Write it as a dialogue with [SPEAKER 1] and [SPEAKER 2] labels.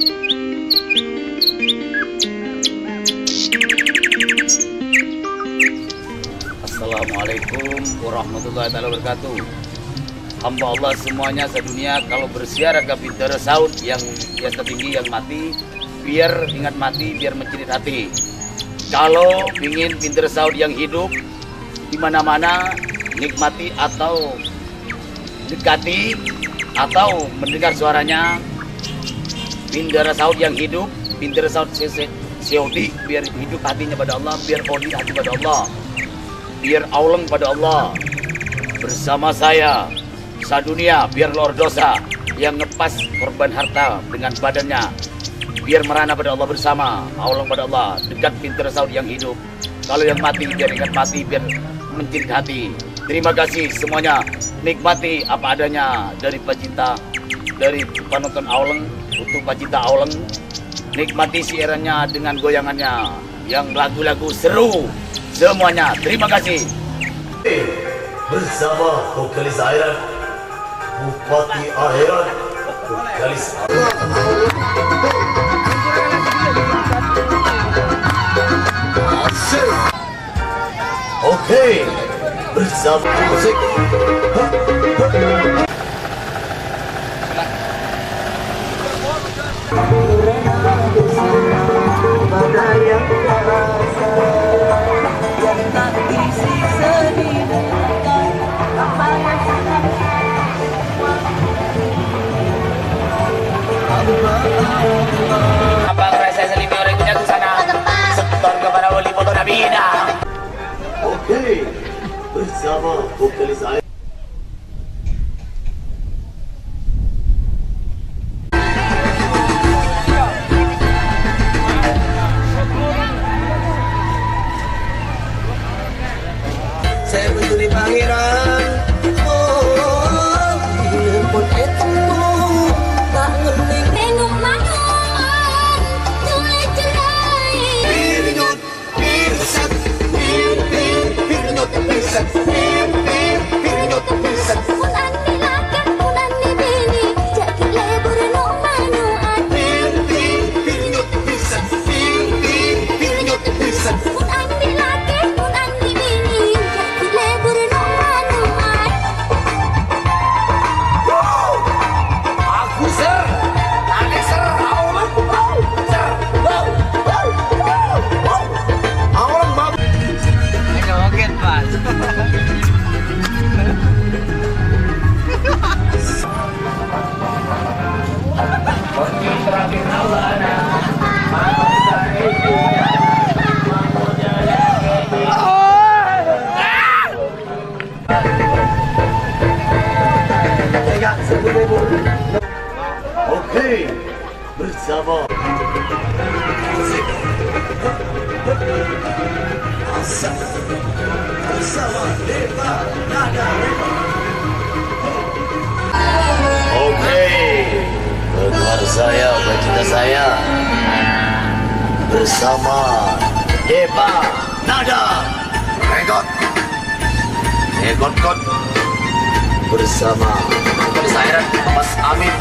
[SPEAKER 1] Assalamualaikum warahmatullahi wabarakatuh. Hamba Allah semuanya sedunia kalau bersiar ke Bintara Saud yang tertinggi yang mati, biar ingat mati, biar mencerit hati. Kalau ingin Bintara Saud yang hidup, di mana-mana nikmati atau dekati atau mendengar suaranya Bintara Saud yang hidup, Bintara Saud COD, biar hidup hatinya pada Allah, biar odi hati pada Allah, biar auleng pada Allah. Bersama saya sadunia, biar lor dosa yang ngepas korban harta dengan badannya, biar merana pada Allah bersama auleng pada Allah, dekat Bintara Saud yang hidup. Kalau yang mati biar ingat mati, biar mencerit hati. Terima kasih semuanya, nikmati apa adanya dari pecinta, dari penonton auleng untuk pecinta auleng. Nikmati siarannya dengan goyangannya yang lagu-lagu seru semuanya. Terima kasih.
[SPEAKER 2] Bersama vokalis Airan, Bupati Akhirat, vokalis Asik. Oke, bersama musik.
[SPEAKER 1] Abang rasa selimi orang punya tu sana. Setor kepada wali foto Nabi dah.
[SPEAKER 2] Oke, bersama vokalis Airan.
[SPEAKER 3] Saya berdiri pangeran, oh, pun itu tak ngeling.
[SPEAKER 4] Tengok mangan, tulai celai.
[SPEAKER 3] Pirnyot, pirsat, pirnyot, pirsat, pirnyot, pirsat.
[SPEAKER 4] Pun andi laki, pun andi bini, jadi lebur no manuan.
[SPEAKER 3] Pirnyot, pirsat, pirnyot, pirsat.
[SPEAKER 4] Pun andi laki, pun andi bini, jadi lebur no manuan.
[SPEAKER 3] Aku ser, Alex ser, awal, ser, awal bab.
[SPEAKER 1] Joget pas.
[SPEAKER 2] Oke, bersama musik. Bersama Depa Nada. Oke, dengar saya, pecinta saya, bersama Depa Nada. Regot bersama vokalis Airan, Mas Amin.